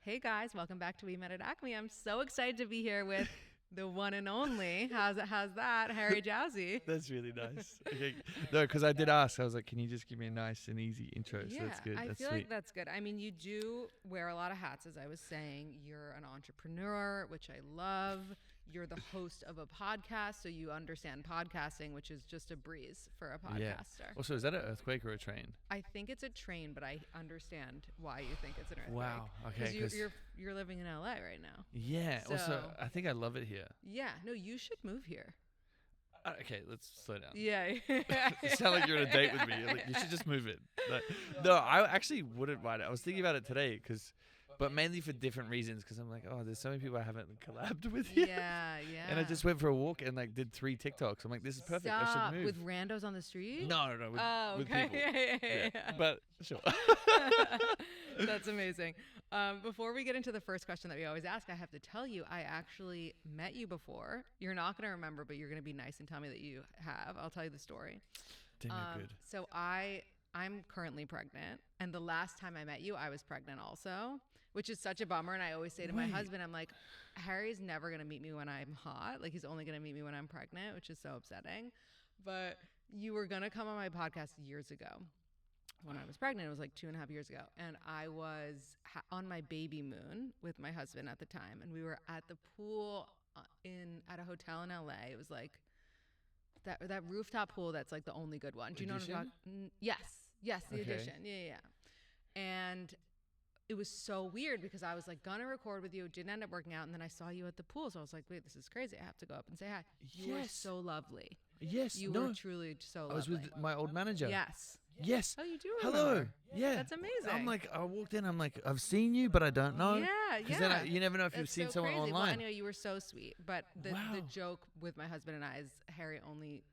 Hey guys, welcome back to wemetatacme. I'm so excited to be here with the one and only. How's that? Harry Jowsey. That's really nice. Okay. No, because I did ask. I was like, can you just give me a nice and easy intro? So that's good. I That's feel sweet. like that's good. I mean, you do wear a lot of hats, as I was saying. You're an entrepreneur, which I love. You're the host of a podcast, so you understand podcasting, which is just a breeze for a podcaster. Yeah. Also, is that an earthquake or a train? I think it's a train, but I understand why you think it's an earthquake. Wow. Okay. Because you're living in LA right now. Yeah. So, also, I think I love it here. Yeah. No, you should move here. Okay, let's slow down. Yeah. You sound like you're on a date with me. You're like, you should just move it. No, I actually wouldn't mind it. I was thinking about it today but mainly for different reasons. Because I'm like, oh, there's so many people I haven't collabed with yet. Yeah. And I just went for a walk and like did 3 TikToks. I'm like, this is perfect. I Stop. should move. With randos on the street? No. With okay. people. Yeah. But sure. That's amazing. Before we get into the first question that we always ask, I have to tell you, I actually met you before. You're not going to remember, but you're going to be nice and tell me that you have. I'll tell you the story. Damn, you're good. So I'm currently pregnant, and the last time I met you, I was pregnant also, which is such a bummer. And I always say to my husband, I'm like, Harry's never going to meet me when I'm hot. Like, he's only going to meet me when I'm pregnant, which is so upsetting. But you were going to come on my podcast years ago. When I was pregnant, it was like 2.5 years ago. And I was on my baby moon with my husband at the time. And we were at the pool at a hotel in LA. It was like that rooftop pool that's like the only good one. Do you know what I'm talking? Yes, the Edition. Yeah. And it was so weird because I was like gonna record with you, didn't end up working out, and then I saw you at the pool. So I was like, wait, this is crazy. I have to go up and say hi. You were so lovely. Yes. You were truly so lovely. I was with my old manager. Yes. Yes. Oh, you do remember. Hello. Yeah. That's amazing. I'm like, I walked in, I'm like, I've seen you, but I don't know. Yeah. Because then you never know if you've That's seen so someone crazy. online. Well, anyway, you were so sweet. But the joke with my husband and I is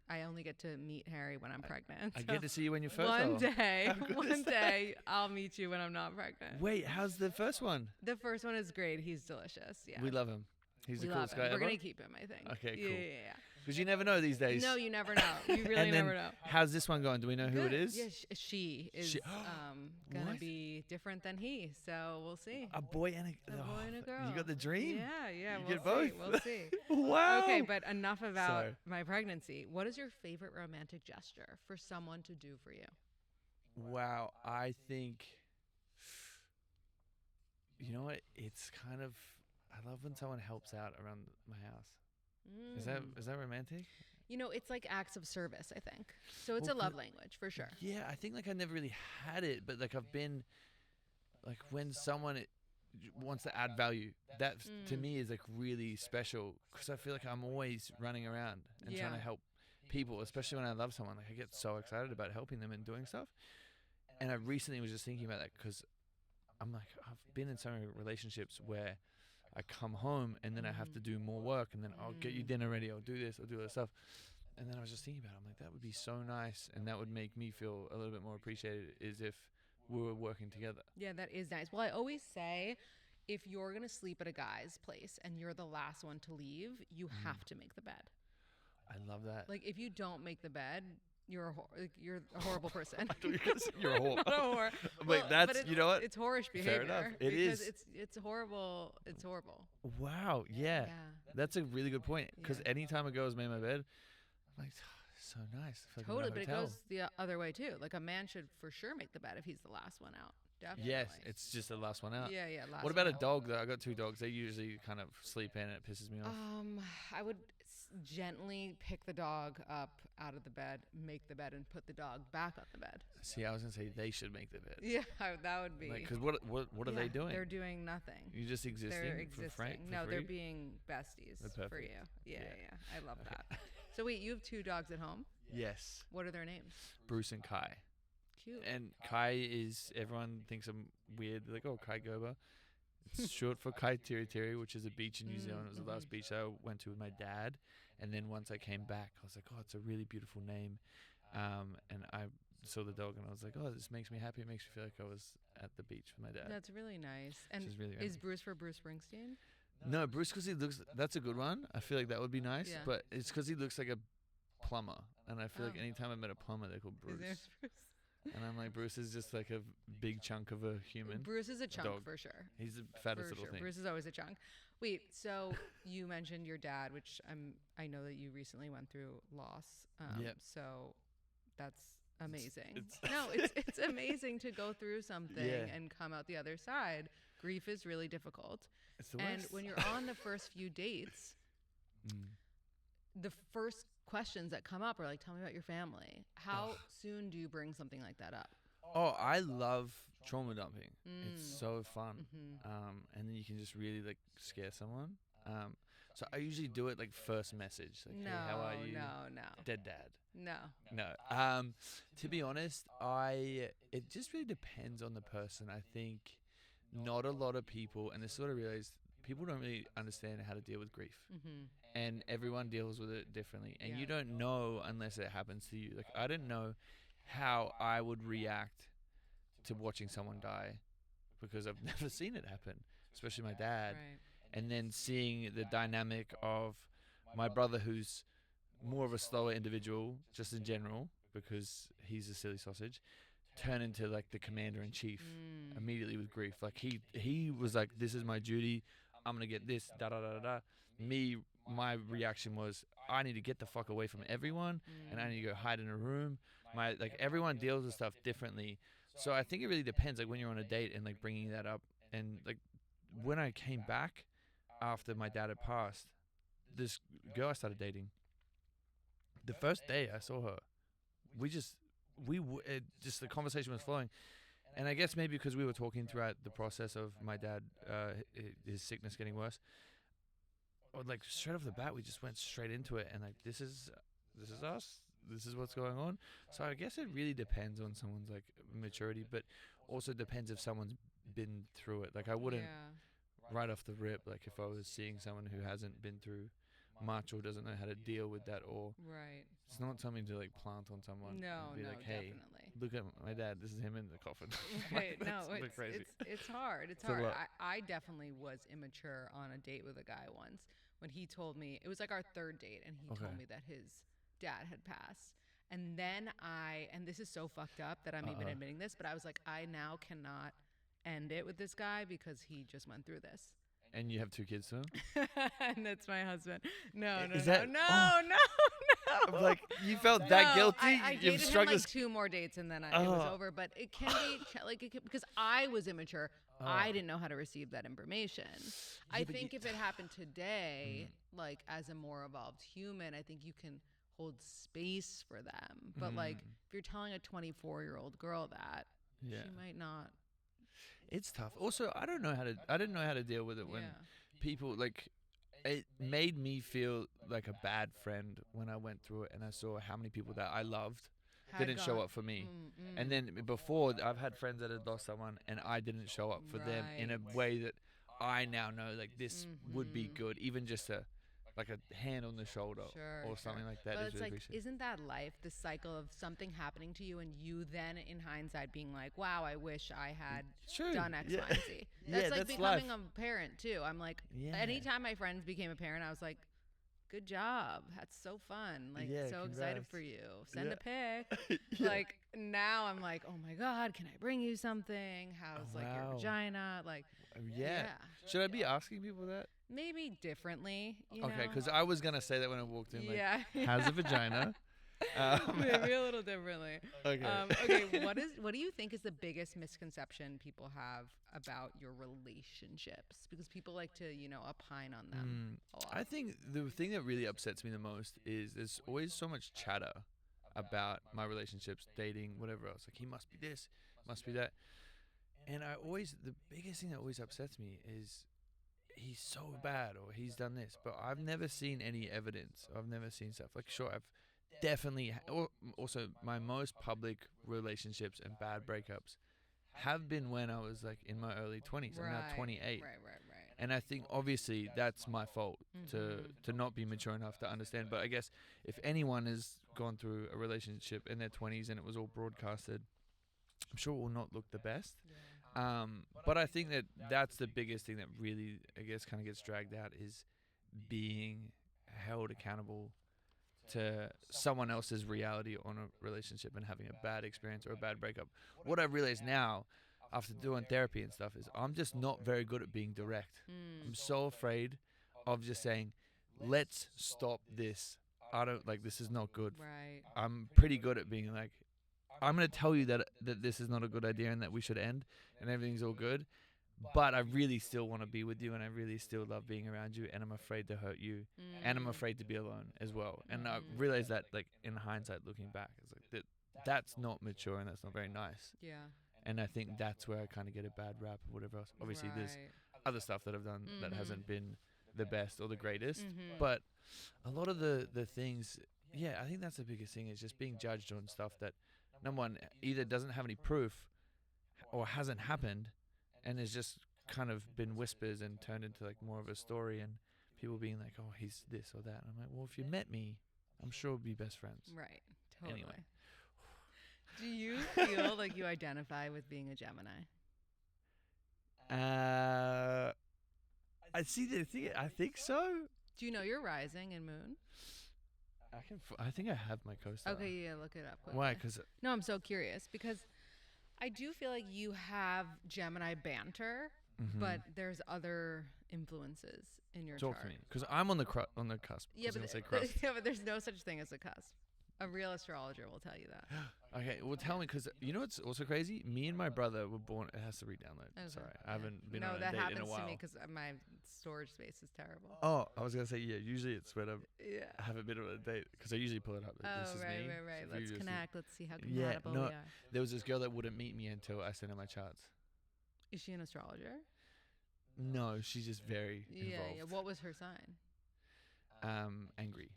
I only get to meet Harry when I'm pregnant. I get to see you when you're first. One day, I'll meet you when I'm not pregnant. Wait, how's the first one? The first one is great. He's delicious. Yeah. We love him. He's the coolest guy ever. We're going to keep him, I think. Okay, cool. Yeah. Because you never know these days. No, you never know. You really never know. How's this one going? Do we know who it is? Yeah, she is going to be different than he. So we'll see. A boy and a boy and a girl. You got the dream? Yeah. You We'll get both? see. We'll see. Wow. Okay, but enough about my pregnancy. What is your favorite romantic gesture for someone to do for you? Wow. I think, you know what? It's kind of, I love when someone helps out around my house. Is that romantic? You know, it's like acts of service, I think. So it's a love language for sure. Yeah, I think like I never really had it, but like I've been like when someone wants to add value, that to me is like really special because I feel like I'm always running around and trying to help people, especially when I love someone. Like I get so excited about helping them and doing stuff. And I recently was just thinking about that because I'm like, I've been in so many relationships where I come home and then I have to do more work and then I'll get you dinner ready, I'll do this, I'll do other stuff. And then I was just thinking about it, I'm like, that would be so nice and that would make me feel a little bit more appreciated is if we were working together. Yeah, that is nice. Well, I always say if you're going to sleep at a guy's place and you're the last one to leave, you have to make the bed. I love that. Like if you don't make the bed, you're a horrible person. You're a whore. Not a whore. Wait, that's, you know what? It's whorish behavior. Fair enough. It because is. It's horrible. It's horrible. Wow. Yeah. That's a really good point. Because anytime a girl's made my bed, I'm like, oh, so nice. I feel like totally. But it goes the other way too. Like a man should for sure make the bed if he's the last one out. Definitely. Yes, it's just the last one out. Yeah. What about a dog though? I got 2 dogs. They usually kind of sleep in and it pisses me off. I would gently pick the dog up out of the bed, make the bed, and put the dog back on the bed. See, I was gonna say they should make the bed. Yeah, that would be. Because what are they doing? They're doing nothing. You're just existing. They're existing. For No, free? they're being besties for you. Yeah. I love that. So wait, you have 2 dogs at home? Yes. What are their names? Bruce and Kai. Cute. And Kai is, everyone thinks I'm weird. They're like, oh, Kai Goba. It's short for Kai Tiri Tiri, which is a beach in New Zealand. It was the last beach I went to with my dad. And then once I came back, I was like, oh, it's a really beautiful name. And I saw the dog and I was like, oh, this makes me happy. It makes me feel like I was at the beach with my dad. That's really nice. And really is Bruce for Bruce Springsteen? No, Bruce because he looks, that's a good one. I feel like that would be nice. Yeah. But it's because he looks like a plumber. And I feel like anytime I met a plumber, they're called Bruce. His name's Bruce. And I'm like, Bruce is just like a big chunk of a human. Bruce is a chunk dog. for sure. He's the fattest For little sure. thing. Bruce is always a chunk. Wait, so you mentioned your dad, which I know that you recently went through loss. Yep. So that's amazing. It's it's amazing to go through something Yeah. and come out the other side. Grief is really difficult. It's the And worst. when you're on the first few dates, the first questions that come up are like, tell me about your family. How soon do you bring something like that up? Oh, I love trauma dumping. It's Mm. so fun. Mm-hmm. And then you can just really like scare someone. So I usually do it like first message, like, No, hey, how are you? no. Dead dad. No. No. To be honest, it just really depends on the person. I think not a lot of people, and this is what I realized, people don't really understand how to deal with grief. Mm-hmm. And everyone deals with it differently. And Yeah. you don't know unless it happens to you. Like, I didn't know how I would react to watching someone die because I've never seen it happen, especially my dad. Right. And then seeing the dynamic of my brother, who's more of a slower individual, just in general, because he's a silly sausage, turn into like the commander in chief immediately with grief. Like he was like, this is my duty. I'm gonna get this. Da da da da da. My reaction was, I need to get the fuck away from everyone, and I need to go hide in a room. Everyone deals with stuff differently. So I think it really depends. Like when you're on a date and like bringing that up, and like when I came back after my dad had passed, this girl I started dating, the first day I saw her, the conversation was flowing. And I guess maybe because we were talking throughout the process of my dad, his sickness getting worse, or like straight off the bat, we just went straight into it. And like, this is us. This is what's going on. So I guess it really depends on someone's like maturity, but also depends if someone's been through it. Like I wouldn't right off the rip, like if I was seeing someone who hasn't been through much or doesn't know how to deal with that, or Right. it's not something to like plant on someone. No, and be no, like, hey, definitely. look at my dad. This is him in the coffin. Right. Like, No, that's a bit crazy. it's hard. It's It's a hard. lot. I definitely was immature on a date with a guy once when he told me, it was like our third date, and he told me that his dad had passed. And then and this is so fucked up that I'm even admitting this, but I was like, I now cannot end it with this guy because he just went through this. And you have 2 kids, huh? And that's my husband. No. I'm like, you felt that guilty? I You've dated him struck like this. 2 more dates and then it was over. But it can be because I was immature. I didn't know how to receive that information. I think if it happened today, like as a more evolved human, I think you can hold space for them. But like if you're telling a 24-year-old girl that, she might not. It's tough. Also, I didn't know how to deal with it when people like. It made me feel like a bad friend when I went through it and I saw how many people that I loved didn't show up for me. And then before, I've had friends that had lost someone and I didn't show up for them in a way that I now know like this would be good, even just like a hand on the shoulder or something like that. But is it's really like, appreciated. isn't that life, the cycle of something happening to you and you then in hindsight being like, wow, I wish I had done X, Y, and Z. That's like becoming life. a parent too. I'm like, anytime my friends became a parent, I was like, good job. That's so fun. Like, so excited for you. Send a pic. Like, now I'm like, oh my God, can I bring you something? How's like your vagina? Like, Should I be asking people that? Maybe differently. You Okay, know? because I was going to say that when I walked in. Like, how's a vagina? Maybe a little differently. Okay. Okay. What do you think is the biggest misconception people have about your relationships? Because people like to, opine on them a lot. I think the thing that really upsets me the most is there's always so much chatter about my relationships, dating, whatever else. Like, he must be this, must be that. And the biggest thing that always upsets me is he's so bad or he's done this, but I've never seen any evidence. I've never seen stuff. Like, sure, I've definitely, also my most public relationships and bad breakups have been when I was like in my early 20s. I'm now 28. Right. And I think obviously that's my fault to not be mature enough to understand. But I guess if anyone has gone through a relationship in their 20s and it was all broadcasted, I'm sure it will not look the best. But I think that's the biggest thing that really, I guess, kind of gets dragged out is being held accountable to someone else's reality on a relationship and having a bad experience or a bad breakup. What I realize now, after doing therapy and stuff, is I'm just not very good at being direct. I'm so afraid of just saying, let's stop this. I don't like, this is not good. Right. I'm pretty good at being like, I'm going to tell you that this is not a good idea and that we should end and everything's all good. But I really still want to be with you and I really still love being around you and I'm afraid to hurt you and I'm afraid to be alone as well. And I realized that, like, in hindsight, looking back, it's like that's not mature and that's not very nice. Yeah. And I think that's where I kind of get a bad rap or whatever else. Obviously, there's other stuff that I've done that hasn't been the best or the greatest. But a lot of the things, I think that's the biggest thing, is just being judged on stuff that, number one, either doesn't have any proof or hasn't happened and has just kind of been whispers and turned into like more of a story and people being like, oh, he's this or that. And I'm like, well, if you met me, I'm sure we'd be best friends. Right. Totally. Anyway. Do you feel like you identify with being a Gemini? I see the thing. I think so. Do you know your rising and moon? I think I have my co-star. Okay, yeah, look it up. Quickly. Why? Because no, I'm so curious because I do feel like you have Gemini banter, but there's other influences in your chart. Talk to me, because I'm on the cusp. Yeah, but there's no such thing as a cusp. A real astrologer will tell you that. Okay, well, tell me, because you know what's also crazy? Me and my brother were born. It has to re-download. Okay. Sorry, I haven't been no, on a that date in a happens while. to me because my storage space is terrible. Oh, I was gonna say usually it's when I have a bit of a date because I usually pull it up. This is me. Right. So Let's you connect. Let's see how compatible we are. There was this girl that wouldn't meet me until I sent her my charts. Is she an astrologer? No, she's just very involved. Yeah. What was her sign? Angry.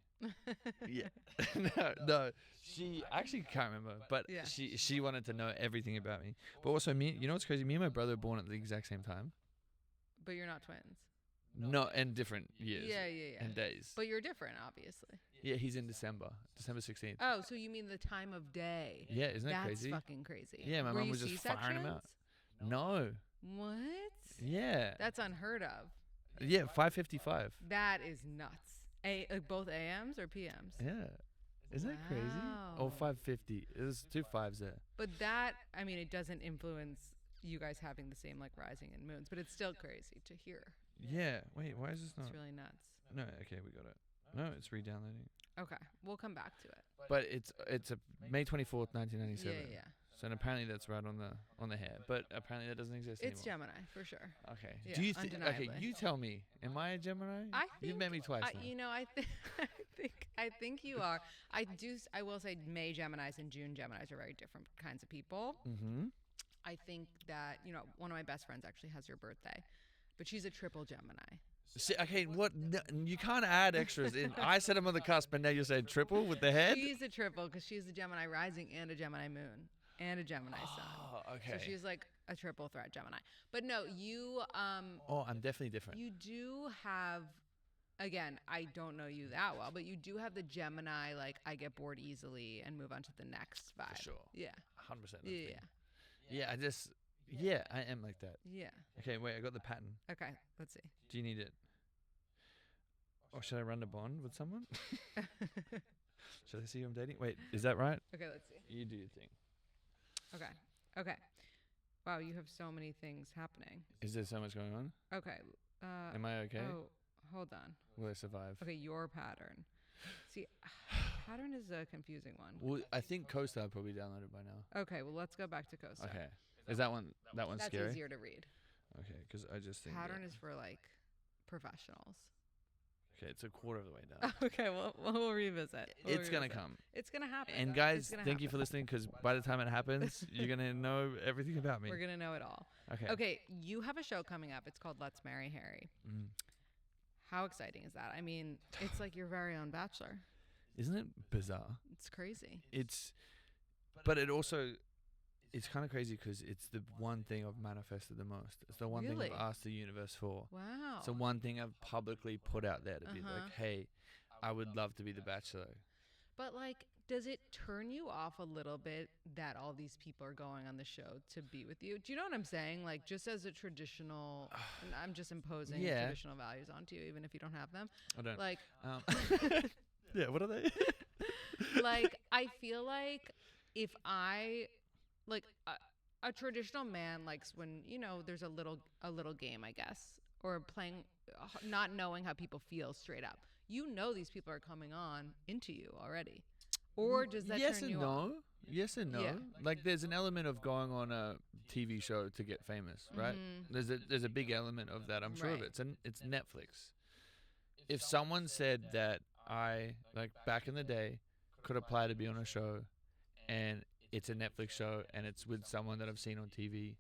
No, she actually can't remember, but she wanted to know everything about me. But also me, you know what's crazy? Me and my brother were born at the exact same time. But you're not twins. No, and different years. Yeah. And days. But you're different, obviously. Yeah, he's in December 16th. Oh, so you mean the time of day? Yeah, isn't that crazy? That's fucking crazy. Yeah, my mom was just firing him out. No. What? Yeah. That's unheard of. Yeah, 5:55. That is nuts. Both AMs or PMs? Yeah. Isn't that crazy? Oh, 5:50. There's 2 5s there. But that, I mean, it doesn't influence you guys having the same, like, rising and moons, but it's still crazy to hear. Yeah. Wait, why is this not? It's really nuts. No, okay, we got it. No, it's re-downloading. Okay, we'll come back to it. But it's a May 24th, 1997. Yeah. So and apparently that's right on the hair, but apparently that doesn't exist anymore. It's Gemini for sure. Okay. Yeah, Do you think? Okay, undeniably. you tell me. Am I a Gemini? You've met me twice now. You know, I think you are. I will say May Geminis and June Geminis are very different kinds of people. Mm-hmm. I think that, you know, one of my best friends actually has your birthday, but she's a triple Gemini. See, okay, what? No, you can't add extras in. I said I'm on the cusp, and now you're saying triple with the head? She's a triple because she's a Gemini rising and a Gemini moon and a Gemini sun. Oh, okay. So she's like a triple threat Gemini. But no, you... oh, I'm definitely different. You do have... Again, I don't know you that well, but you do have the Gemini, like, I get bored easily and move on to the next vibe. For sure. Yeah. 100%. Yeah. Yeah, I just... Yeah, I am like that. Yeah. Okay, wait, I got the pattern. Okay, let's see. Do you need it? Or should I run a bond with someone? Should I see who I'm dating? Wait, is that right? Okay, let's see. You do your thing. Okay. Wow, you have so many things happening. Is there so much going on? Okay. Am I okay? Oh, hold on. Will I survive? Okay, your pattern. See, pattern is a confusing one. Well, I think CoStar probably downloaded by now. Okay, well, let's go back to CoStar. Okay. Is that one's That's scary? easier to read. Okay, because I just think... Pattern is for, like, professionals. Okay, it's a quarter of the way down. Okay, well, we'll revisit. It's going to come. It's going to happen. And guys, thank you for listening, because by the time it happens, you're going to know everything about me. We're going to know it all. Okay, you have a show coming up. It's called Let's Marry Harry. Mm. How exciting is that? I mean, it's like your very own Bachelor. Isn't it bizarre? It's crazy. But it also... It's kind of crazy because it's the one thing I've manifested the most. It's the one thing I've asked the universe for. Wow. It's the one thing I've publicly put out there to be like, hey, I would love to be the Bachelor. But, like, does it turn you off a little bit that all these people are going on the show to be with you? Do you know what I'm saying? Like, just as a traditional, and I'm just imposing traditional values onto you, even if you don't have them. I don't. Like, Yeah, what are they? Like, I feel like if I like a traditional man likes when, you know, there's a little game, I guess, or playing, not knowing how people feel straight up. You know, these people are coming on into you already, or does that Yes turn and you no. off? Yes and no. Yeah. Like there's an element of going on a TV show to get famous, right? There's a big element of that. I'm sure of Right. it. It's Netflix. If someone said that I, like back in the day, could apply to be on a show and it's a Netflix show and it's with someone that I've seen on TV,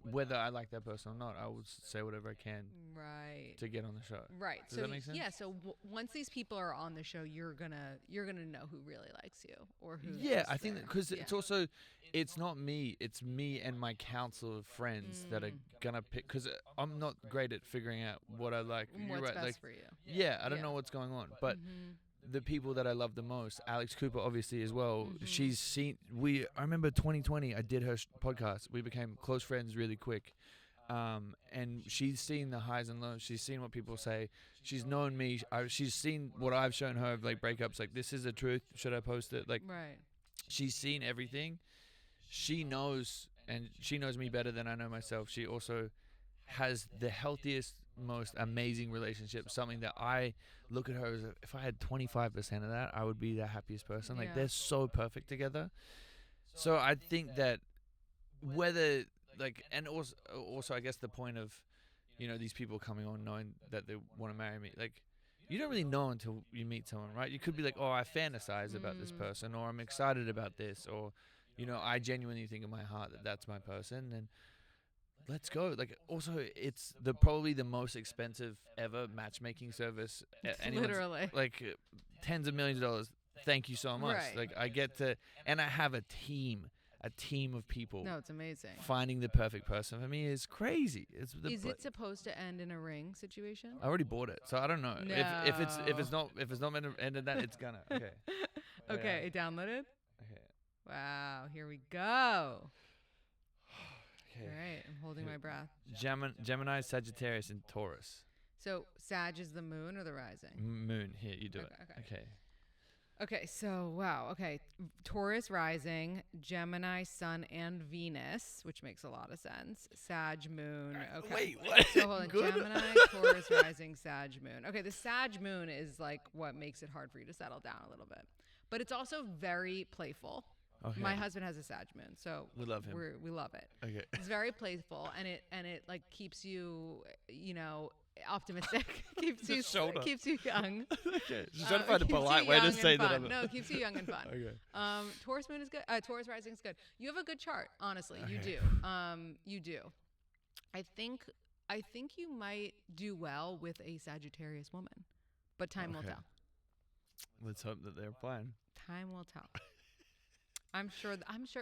whether I like that person or not, I will say whatever I can Right. to get on the show. Right. Does So that make sense? yeah. So once these people are on the show, you're gonna know who really likes you or who. Yeah, is I think there. because Yeah. it's also, it's not me, it's me and my council of friends that are gonna pick. Because I'm not great at figuring out what I like. You're What's right, best like for you. yeah, I don't Yeah. know what's going on, but Mhm. the people that I love the most, Alex Cooper, obviously as well. Mhm. She's seen I remember 2020. I did her podcast. We became close friends really quick. And she's seen the highs and lows. She's seen what people say. She's known me. She's seen what I've shown her of like breakups. Like, this is the truth. Should I post it? Like, Right. she's seen everything. She knows, and she knows me better than I know myself. She also has the healthiest, most amazing relationship. Something that I look at her as, if I had 25% of that, I would be the happiest person. Like, Yeah. they're so perfect together. So I think that whether, like, and also I guess the point of, you know, these people coming on knowing that they want to marry me, like, you don't really know until you meet someone, right? You could be like, oh, I fantasize about this person, or I'm excited about this, or, you know, I genuinely think in my heart that that's my person, and let's go. Like, also, it's probably the most expensive ever matchmaking service. Literally. Like, tens of millions of dollars. Thank you so much. Right. Like, I get to, and I have a team of people. No, it's amazing. Finding the perfect person for me is crazy. Is it supposed to end in a ring situation? I already bought it, so I don't know. No. If it's not meant to end in that, it's gonna. Okay. Okay, it downloaded? Okay. Wow, here we go. Okay. All right, I'm holding my breath. Gemini, Sagittarius, and Taurus. So, Sag is the moon or the rising? Moon. Here, you do it. Okay. Okay, so wow. Okay, Taurus rising, Gemini sun and Venus, which makes a lot of sense. Sag moon. Okay. Wait, what? So hold on. Good? Gemini, Taurus rising, Sag moon. Okay, the Sag moon is like what makes it hard for you to settle down a little bit, but it's also very playful. Okay. My husband has a Sag moon, so We love him. we love it. Okay. It's very playful, and it like keeps you, you know, optimistic. keeps you shoulder. keeps you young. Okay. Just trying to find a Keeps you polite way to young say and that. fun. No, it keeps you young and fun. Okay. Taurus moon is good. Taurus rising is good. You have a good chart, honestly. You Okay. do. You do. I think you might do well with a Sagittarius woman, but time will Okay. tell. Let's hope that they're playing. Time will tell. I'm sure.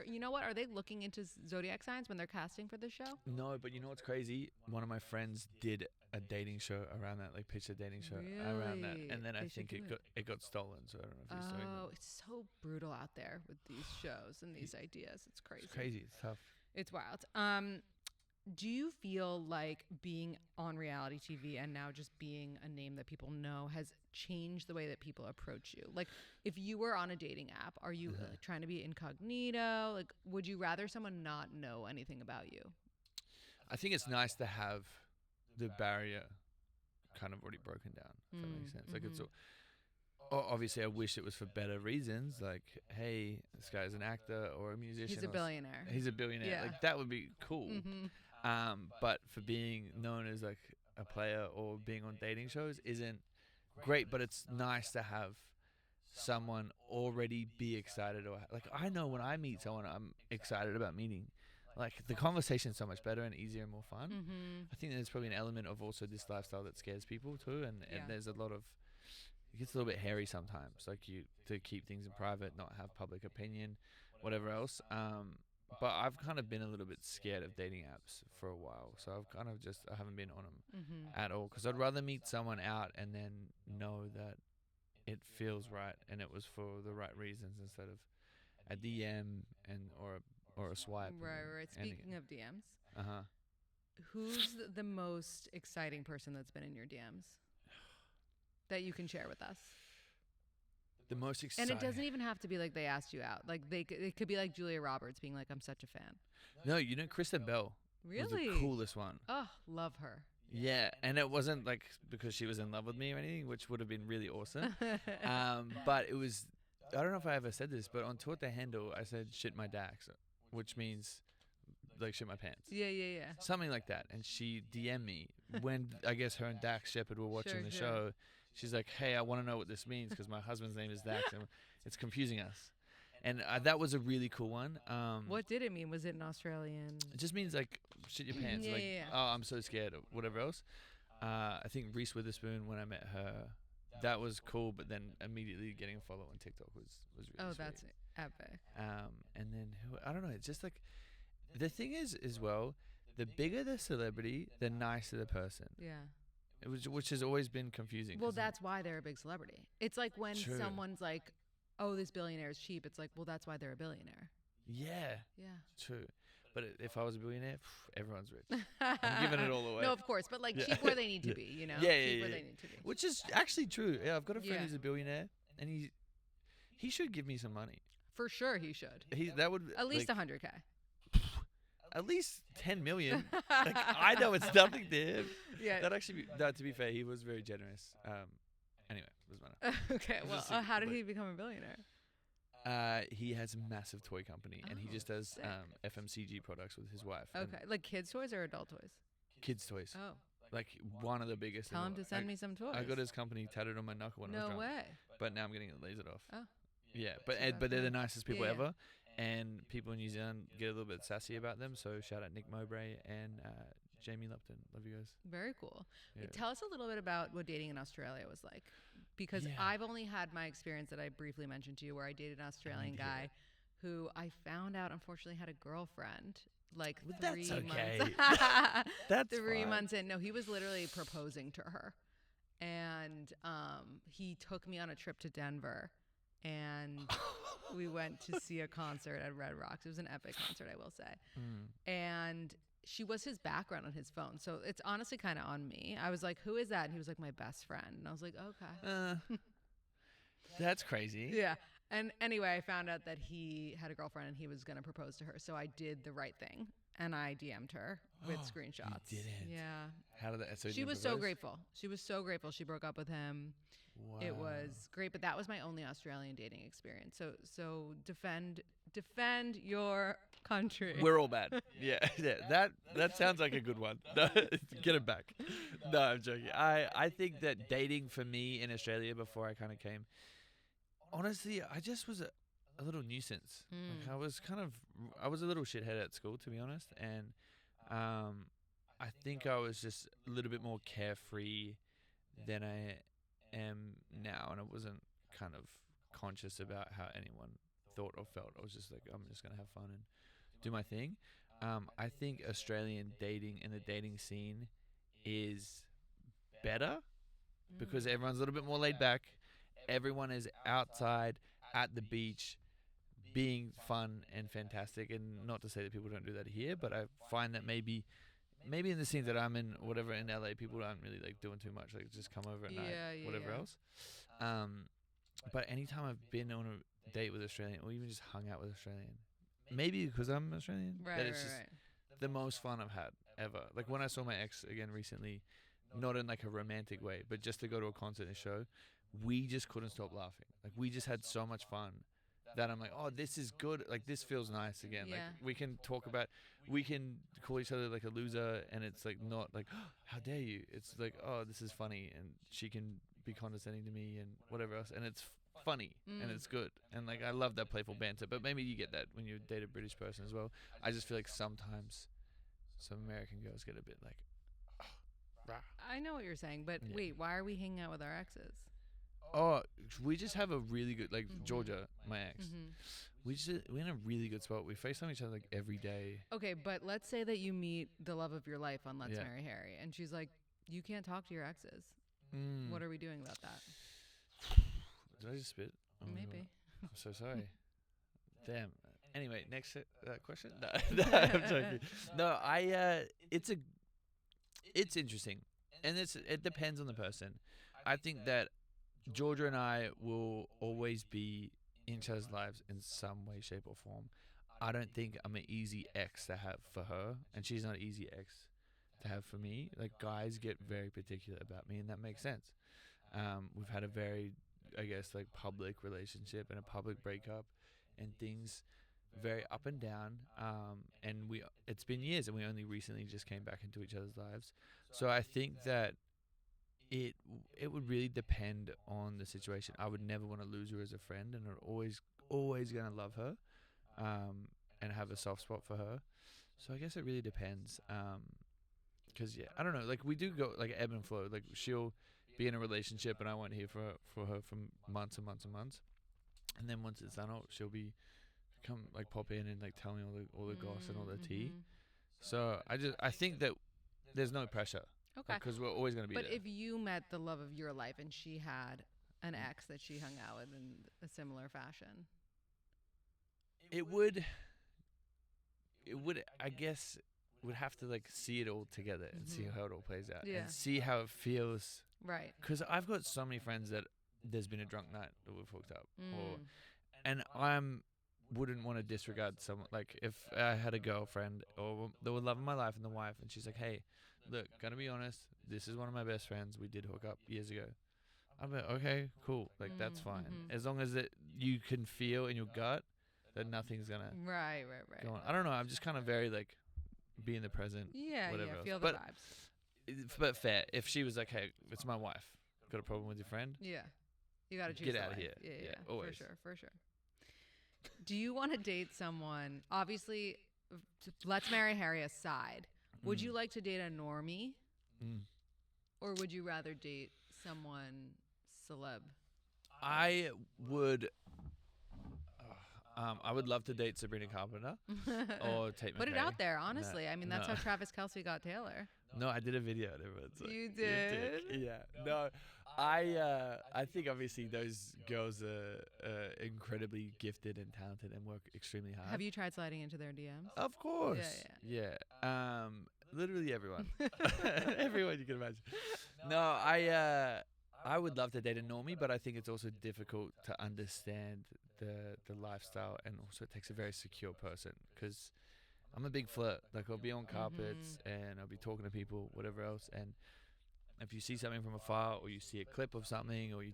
You know what? Are they looking into zodiac signs when they're casting for this show? No, but you know what's crazy? One of my friends did a dating show around that, like pitched a dating show around that, Really? and then I They should think do it got stolen. So I don't know if he's doing Oh, it. it's so brutal out there with these shows and these ideas. It's crazy. It's crazy. It's tough. It's wild. Do you feel like being on reality TV and now just being a name that people know has changed the way that people approach you? Like, if you were on a dating app, are you trying to be incognito? Like, would you rather someone not know anything about you? I think it's nice to have the barrier kind of already broken down, if that makes sense. Like, it's obviously I wish it was for better reasons, like, hey, this guy's an actor or a musician. He's a billionaire. He's a billionaire. Yeah. Like, that would be cool. But for being known as like a player or being on dating shows isn't great, but it's nice to have someone already be excited, or like, I know when I meet someone I'm excited about meeting, like, the conversation's so much better and easier and more fun. I think there's probably an element of also this lifestyle that scares people too, and there's a lot of, it gets a little bit hairy sometimes, like, you to keep things in private, not have public opinion, whatever else. But I've kind of been a little bit scared of dating apps for a while, so I've kind of I haven't been on them at all, because I'd rather meet someone out and then know that it feels right and it was for the right reasons, instead of a DM or a swipe. Right. Speaking of DMs, who's the most exciting person that's been in your DMs that you can share with us? The most And exciting. it doesn't even have to be like they asked you out. Like it could be like Julia Roberts being like, I'm such a fan. No, you know, Kristen Bell was Really? the coolest one. Oh, love her. Yeah, and it wasn't like because she was in love with me or anything, which would have been really awesome. But it was, I don't know if I ever said this, but on Taught the Handle, I said shit my dax, which means like shit my pants. Yeah. Something like that. And she DM'd me when I guess her and Dax Shepard were watching the show. She's like, hey, I want to know what this means because my husband's name is Dax and it's confusing us. And that was a really cool one. What did it mean? Was it an Australian? It just means like shit your pants. Oh, I'm so scared or whatever else. I think Reese Witherspoon, when I met her, that was cool. But then immediately getting a follow on TikTok was really sweet. That's epic. And then I don't know. It's just like the thing is as well. The bigger the celebrity, the nicer the person. Yeah. Which has always been confusing. Well, that's why they're a big celebrity. It's like when someone's like, oh, this billionaire is cheap. It's like, well, that's why they're a billionaire. Yeah. Yeah. True. But if I was a billionaire, everyone's rich. I'm giving it all away. No, of course. But like cheap where they need to be, you know? Yeah, cheap where they need to be. Which is actually true. Yeah, I've got a friend who's a billionaire, and he should give me some money. For sure he should. That would at least 100K. At least 10 million. Like, I know it's nothing to him. Yeah. That actually, to be fair, he was very generous. Anyway, it was matter. Okay. Well, how did he become a billionaire? He has a massive toy company, and he just does FMCG products with his wife. Okay, like kids' toys or adult toys? Kids' toys. Oh. Like one of the biggest. Tell him to send me some toys. I got his company tattooed on my knuckle when I was drunk. No way. But now I'm getting it lasered off. Oh. Yeah, but they're the nicest people ever, and people in New Zealand get a little bit sassy about them. So shout out Nick Mowbray and Jamie Lupton. Love you guys. Very cool. Yeah. Tell us a little bit about what dating in Australia was like, because I've only had my experience that I briefly mentioned to you, where I dated an Australian guy who I found out unfortunately had a girlfriend. Like 3 months. That's 3 fine. months in. No, he was literally proposing to her, and he took me on a trip to Denver. And we went to see a concert at Red Rocks. It was an epic concert, I will say. And she was his background on his phone. So it's honestly kind of on me. I was like, who is that? And he was like, my best friend. And I was like, okay. That's crazy. Yeah. And anyway, I found out that he had a girlfriend and he was going to propose to her. So I did the right thing. And I DM'd her with screenshots. You didn't? Yeah. How did that? So she was so grateful. She was so grateful. She broke up with him. Wow. It was great, but that was my only Australian dating experience. So defend your country. We're all bad. Yeah. That sounds like a good one. Get it back. No, I'm joking. I think that dating for me in Australia before I kind of came, honestly, I just was a little nuisance. Like I was a little shithead at school, to be honest, and I think I was just a little bit more carefree than I am now, and I wasn't kind of conscious about how anyone thought or felt. I was just like, I'm just gonna have fun and do my thing. I think Australian dating and the dating scene is better because everyone's a little bit more laid back. Everyone is outside at the beach being fun and fantastic, and not to say that people don't do that here, but I find that maybe in the scene that I'm in, whatever, in LA, people aren't really like doing too much, like just come over at night, whatever else. But anytime I've been on a date with Australian, or even just hung out with Australian, maybe because I'm Australian, that it's just the most fun I've had ever. Like when I saw my ex again recently, not in like a romantic way, but just to go to a concert and show, we just couldn't stop laughing. Like we just had so much fun that I'm like, oh, this is good. Like this feels nice again. Like we can call each other like a loser, and it's like not like, oh, how dare you? It's like, oh, this is funny, and she can be condescending to me and whatever else, and it's funny and it's good, and like I love that playful banter. But maybe you get that when you date a British person as well. I just feel like sometimes some American girls get a bit like, oh, rah. I know what you're saying, but wait, why are we hanging out with our exes? Oh, we just have a really good, like Georgia, my ex. We're in a really good spot. We FaceTime each other like every day. Okay, but let's say that you meet the love of your life on Let's Marry Harry, and she's like, you can't talk to your exes. What are we doing about that? Did I just spit? Oh Maybe. I'm so sorry. Damn. Anyway, next question. No, I'm joking. No, it's interesting, and it depends on the person. I think that Georgia and I will always be in each other's lives in some way, shape, or form. I don't think I'm an easy ex to have for her, and she's not an easy ex to have for me. Like, guys get very particular about me, and that makes sense. We've had a very, I guess, like, public relationship and a public breakup, and things very up and down. And it's been years, and we only recently just came back into each other's lives. So I think that it would really depend on the situation. I would never want to lose her as a friend, and I'm always gonna love her, and have a soft spot for her. So I guess it really depends. 'Cause yeah, I don't know. Like, we do go like ebb and flow. Like, she'll be in a relationship, and I won't hear for her for months and months and months. And then once it's done, she'll come like pop in and like tell me all the goss and all the tea. So I think that there's no pressure. Okay. Because we're always gonna be But there. if you met the love of your life and she had an ex that she hung out with in a similar fashion, It would, I guess, would have to like see it all together and see how it all plays out, Yeah. and see how it feels. right? Because I've got so many friends that there's been a drunk night that we've hooked up, Mm. and wouldn't want to disregard someone. Like, if I had a girlfriend or the love of my life and the wife, and she's like, "Hey, look, gonna be honest, this is one of my best friends. We did hook up years ago." I'm like, "Okay, cool. Like, that's fine. As long as that you can feel in your gut that nothing's gonna Right. go on." I don't know. I'm just kind of very like be in the present. Yeah, whatever yeah. else. Feel the But vibes. But fair. If she was like, "Hey, it's my wife. Got a problem with your friend?" Yeah. You got to choose Get the outta life. here. Yeah, Yeah, for always. sure, for sure. Do you want to date someone? Obviously, let's marry Harry aside. Would you like to date a normie, Mm. or would you rather date someone celeb? I would. I would love to date Sabrina Carpenter or Tate McRae. Put it out there, honestly. I mean, that's no. how Travis Kelce got Taylor. No, I did a video of it. It's like, You "You're a dick." did? Yeah. No, I think obviously those girls are incredibly gifted and talented and work extremely hard. Have you tried sliding into their DMs? Of course. Yeah. Literally everyone. Everyone you can imagine. No, I would love to date a normie, but I think it's also difficult to understand the lifestyle, and also it takes a very secure person, because I'm a big flirt. Like, I'll be on carpets and I'll be talking to people, whatever else, and if you see something from afar, or you see a clip of something, or you're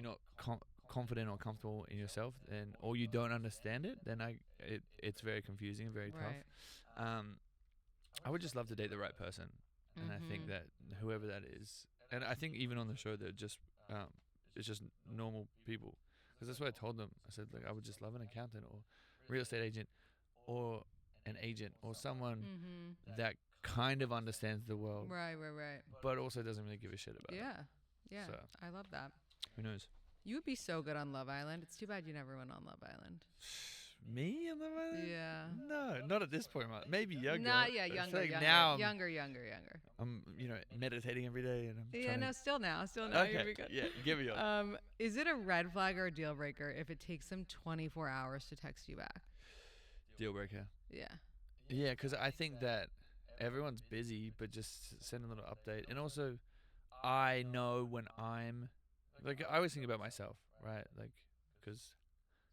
not confident or comfortable in yourself, or you don't understand it, then it's very confusing and very tough. I would just love to date the right person, and I think that whoever that is, and I think even on the show they're just it's just normal people, because that's what I told them. I said, like, I would just love an accountant or real estate agent or an agent or someone that kind of understands the world, Right. but also doesn't really give a shit about it. Yeah. So. I love that. Who knows? You would be so good on Love Island. It's too bad you never went on Love Island. Me on the island? Yeah. No, not at this point. Maybe younger. Not, yeah, I feel younger, like younger, now younger. I'm meditating every day, and I'm Yeah, trying no, to. still now. You're Okay. gonna be good. Yeah, give me your Is it a red flag or a deal breaker if it takes them 24 hours to text you back? deal breaker. Yeah. Yeah, because I think that everyone's busy, but just send a little update. And also, I know when I'm like, I always think about myself, right? Like, because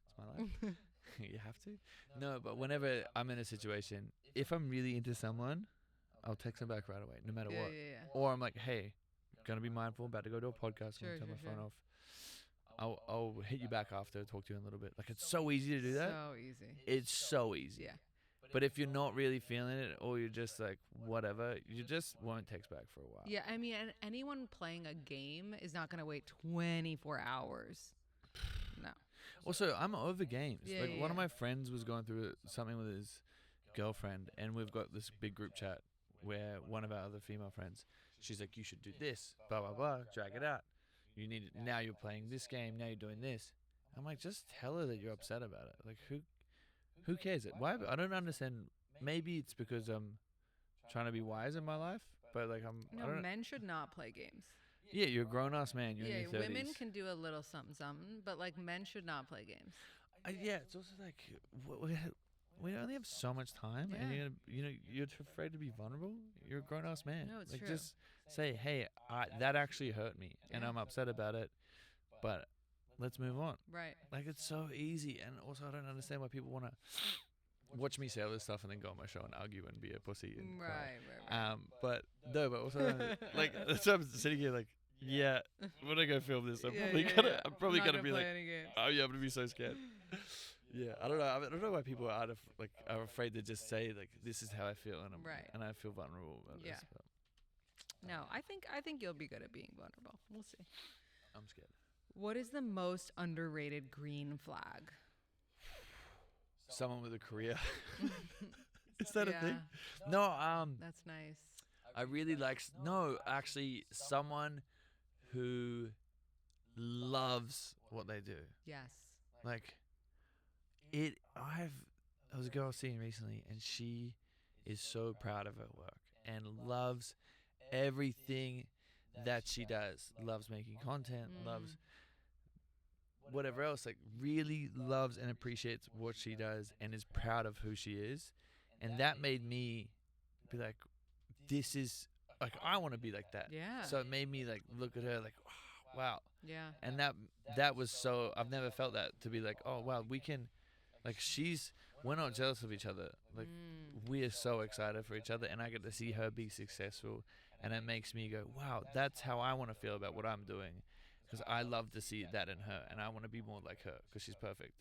it's my life. You have to. No, but whenever I'm in a situation, if I'm really into someone, I'll text them back right away, no matter what. Yeah. Or I'm like, "Hey, gonna be mindful, about to go to a podcast, Sure, I'm gonna turn sure, my phone sure. off. I'll hit you back after, talk to you in a little bit." Like, it's so easy to do that. So easy. It's so easy. Yeah. But if you're not really feeling it, or you're just like, whatever, you just won't text back for a while. Yeah, I mean, and anyone playing a game is not going to wait 24 hours. No. Also, I'm over games. Yeah, Like, yeah, one of yeah. my friends was going through something with his girlfriend, and we've got this big group chat where one of our other female friends, she's like, "You should do this, blah, blah, blah, drag it out. You need it. Now you're playing this game, now you're doing this." I'm like, just tell her that you're upset about it. Like, who cares? Why? I don't understand. Maybe it's because I'm trying to be wise in my life, but like, I No, don't know. men should not play games. Yeah, you're a grown-ass man. You're Yeah, in your 30s. women can do a little something, but like men should not play games. Yeah, it's also like we only have so much time, and Yeah. you're afraid to be vulnerable. You're a grown-ass man. No, it's like, true. just say, "Hey, that actually hurt me, and Yeah. I'm upset about it. but let's move on. Right. Like, it's so easy. And also, I don't understand why people want to watch me say all this stuff and then go on my show and argue and be a pussy. And cry. But no, but also, like, that's why I'm sitting here like, yeah, when I go film this, I'm probably gonna be like, oh yeah, I'm gonna be so scared. Yeah, I don't know. I don't know why people are are afraid to just say like, this is how I feel, and I feel vulnerable about this. But no, I think you'll be good at being vulnerable. We'll see. I'm scared. What is the most underrated green flag? Someone with a career. Is that a thing? No, that's nice. I really like actually someone who loves what they do. Yes. Like I was a girl I was seeing recently, and she is so proud of her work and loves everything that she does. Loves making content, loves whatever else, like really loves and appreciates what she does and is proud of who she is. And that made me be like, this is like, I want to be like that. Yeah. So it made me like look at her like, oh, wow. Yeah. And that was so, I've never felt that, to be like, oh wow, we can, like, we're not jealous of each other. Like we are so excited for each other, and I get to see her be successful, and it makes me go, wow, that's how I want to feel about what I'm doing. Because I love to see that in her, and I want to be more like her because she's perfect.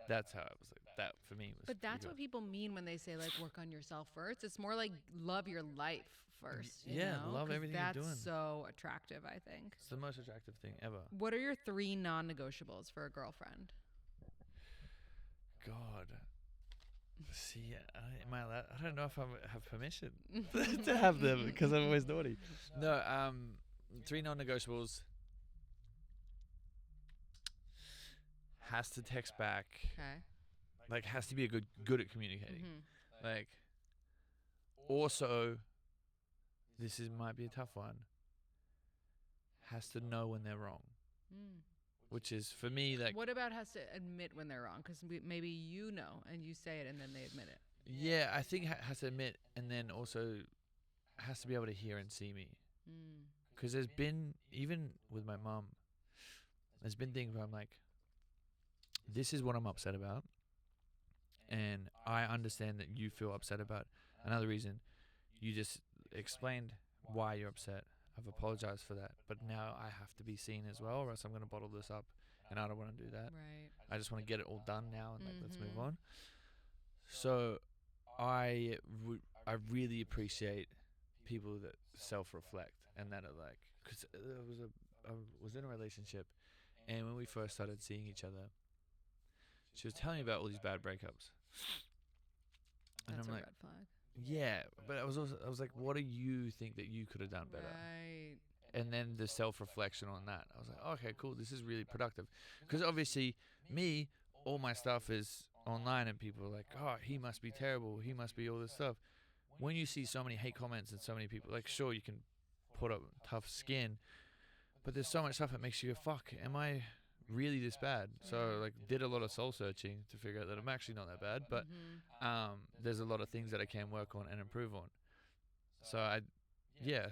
That's how I was like, that for me was. But that's what people mean when they say like work on yourself first. It's more like love your life first. You know? Love everything you're doing. That's so attractive, I think. It's the most attractive thing ever. What are your 3 non-negotiables for a girlfriend? God. See, am I allowed? I don't know if I have permission to have them because I'm always naughty. No, 3 non-negotiables. Has to text back. Okay. Like, has to be good at communicating. Like, also, might be a tough one. Has to know when they're wrong. Which is, for me, like... What about has to admit when they're wrong? Because maybe you know, and you say it, and then they admit it. Yeah, I think has to admit, and then also has to be able to hear and see me. Because there's been, even with my mum, there's been things where I'm like, this is what I'm upset about, and I understand that you feel upset about another reason. You just explained why you're upset. I've apologized for that, but now I have to be seen as well, or else I'm going to bottle this up, and I don't want to do that. Right. I just want to get it all done now, and like, let's move on. So I really appreciate people that self-reflect, and that are like, because I was in a relationship, and when we first started seeing each other, she was telling me about all these bad breakups. And That's I'm a like, red flag. yeah, but I was like, what do you think that you could have done better? Right. And then the self-reflection on that, I was like, okay, cool, this is really productive. Because obviously, all my stuff is online, and people are like, oh, he must be terrible, he must be all this stuff. When you see so many hate comments and so many people, like, sure, you can put up tough skin, but there's so much stuff that makes you go, fuck, am I really this bad? So like, did a lot of soul searching to figure out that I'm actually not that bad, but there's a lot of things that I can work on and improve on. So I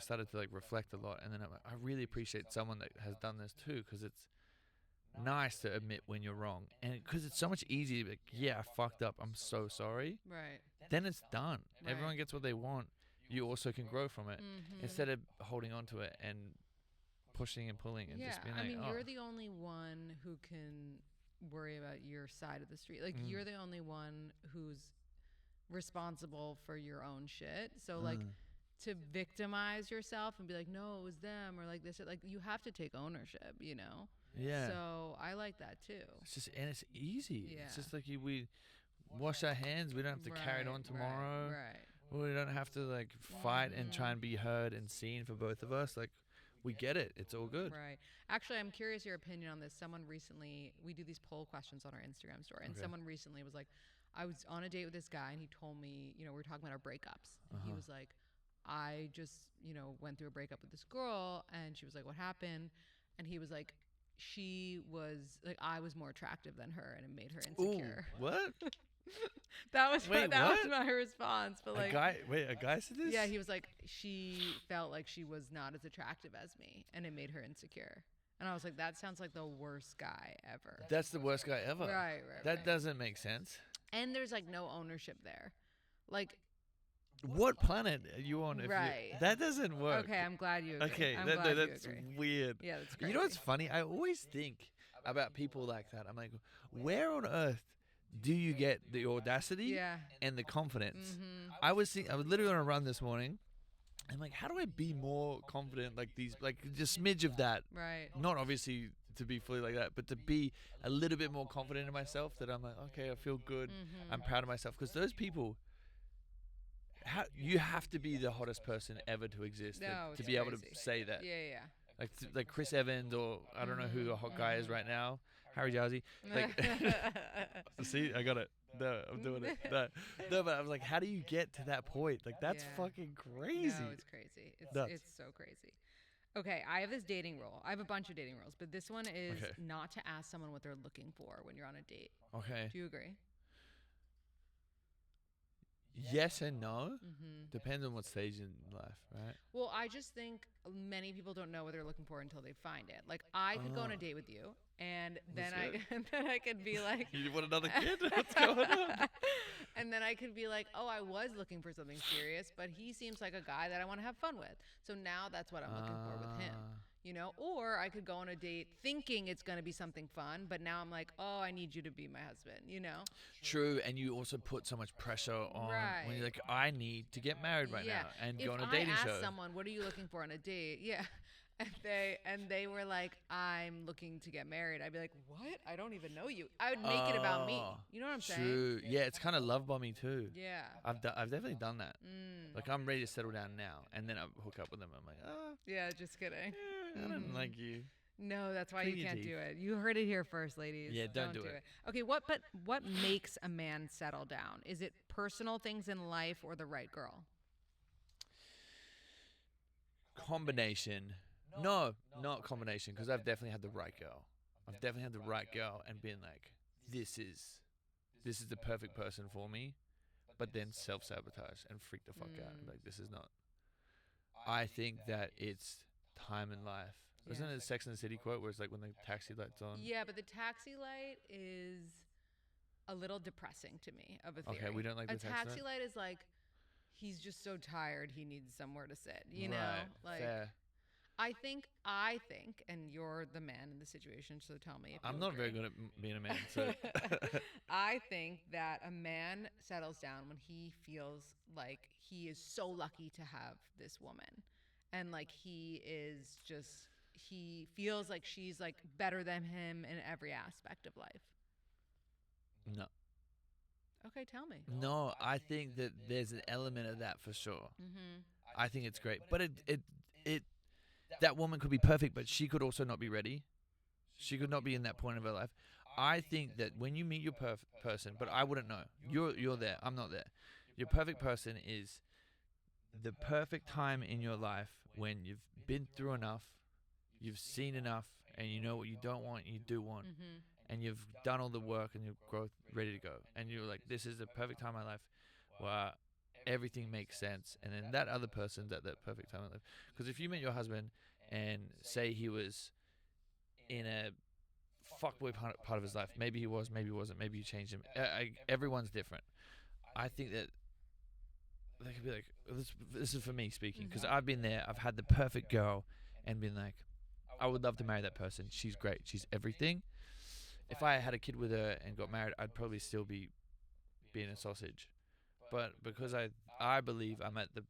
started to like reflect a lot, and then I'm like, I really appreciate someone that has done this too, because it's nice to admit when you're wrong, and because it's so much easier, like, yeah, I fucked up, I'm so sorry, Right. then it's done. Right. Everyone gets what they want. You also can grow from it instead of holding on to it and pushing and pulling and just being like, I mean, you're the only one who can worry about your side of the street. Like, you're the only one who's responsible for your own shit. So like, to victimize yourself and be like, no, it was them, or like this, like, you have to take ownership, you know? Yeah. So I like that too. It's just, and it's easy. Yeah. It's just like we wash our hands. We don't have to carry it on tomorrow. Right. We don't have to like fight and try and be heard and seen for both of us. Like, we get it. It's all good. Right. Actually, I'm curious your opinion on this. Someone recently, we do these poll questions on our Instagram story, and someone recently was like, I was on a date with this guy, and he told me, you know, we were talking about our breakups. And he was like, I just, you know, went through a breakup with this girl, and she was like, what happened? And he was like, she was like, I was more attractive than her, and it made her insecure. Ooh, what? That was my response. But like, a guy said this? Yeah, he was like, she felt like she was not as attractive as me, and it made her insecure. And I was like, that sounds like the worst guy ever. That's the worst guy ever. Right. That doesn't make sense. And there's like no ownership there. Like, what planet are you on? That doesn't work. Okay, I'm glad you agree. Okay, I'm glad that's you agree. weird. Yeah, that's crazy. You know what's funny? I always think about people like that. I'm like, where on earth do you get the audacity and the confidence? I was literally on a run this morning. I'm like, how do I be more confident? Like these, like just smidge of that. Right. Not obviously to be fully like that, but to be a little bit more confident in myself. That I'm like, okay, I feel good. I'm proud of myself. Because those people, you have to be the hottest person ever to exist to be able to say that. Yeah. Like Chris Evans, or I don't know who the hot guy is right now, Harry Jowsey. Like, see, I got it. No, I'm doing it. No, but I was like, how do you get to that point? Like, that's fucking crazy. No, it's crazy. It's so crazy. Okay, I have this dating rule. I have a bunch of dating rules, but this one is not to ask someone what they're looking for when you're on a date. Okay. Do you agree? Yes and no. Depends on what stage in life, right? Well, I just think many people don't know what they're looking for until they find it. Like, I could go on a date with you, and then I could be like, you want another kid? What's going on? And then I could be like, oh, I was looking for something serious, but he seems like a guy that I want to have fun with. So now that's what I'm looking for with him. You know, or I could go on a date thinking it's going to be something fun, but now I'm like, oh, I need you to be my husband, you know? True, and you also put so much pressure on when you're like, I need to get married right now and go on a dating show. If I ask someone, what are you looking for on a date? Yeah. And they were like, I'm looking to get married. I'd be like, what? I don't even know you. I would make it about me. You know what I'm saying? True. Yeah, it's kind of love bombing too. Yeah. I've definitely done that. Like, I'm ready to settle down now, and then I hook up with them. I'm like, yeah, just kidding. I don't like you. No, that's why you can't do it. You heard it here first, ladies. Yeah, don't do it. Okay, what makes a man settle down? Is it personal things in life or the right girl? Combination. No, not combination, because I've definitely had the right girl. I've definitely had the right girl and been like, this is the perfect person for me, but then self-sabotage and freak the fuck out. Like, this is not. I think that it's time in life. Isn't it a Sex and the City quote where it's like when the taxi light's on? Yeah, but the taxi light is a little depressing to me of a theory. Okay, we don't like the taxi light is like, he's just so tired he needs somewhere to sit, you know? Like, fair. I think, and you're the man in the situation, so tell me if I'm not very good at being a man, so. I think that a man settles down when he feels like he is so lucky to have this woman. And like he feels like she's like better than him in every aspect of life. No. Okay, tell me. No, I think that there's an element of that for sure. I think it's great, but it that woman could be perfect, but she could also not be ready. She could not be in that point of her life. I think that when you meet your person, but I wouldn't know. You're there. I'm not there. Your perfect person is the perfect time in your life when you've been through enough, you've seen enough, and you know what you don't want and you do want. And you've done all the work and you're growth ready to go. And you're like, this is the perfect time in my life where everything makes sense. And then that other person's at that perfect time in life. Because if you met your husband and say he was in a fuckboy part of his life, maybe he was, maybe he wasn't, maybe you changed him. Everyone's different. I think that they could be like, this is for me speaking, because I've been there. I've had the perfect girl and been like, I would love to marry that person. She's great. She's everything. If I had a kid with her and got married, I'd probably still be being a sausage. But because I believe I'm at the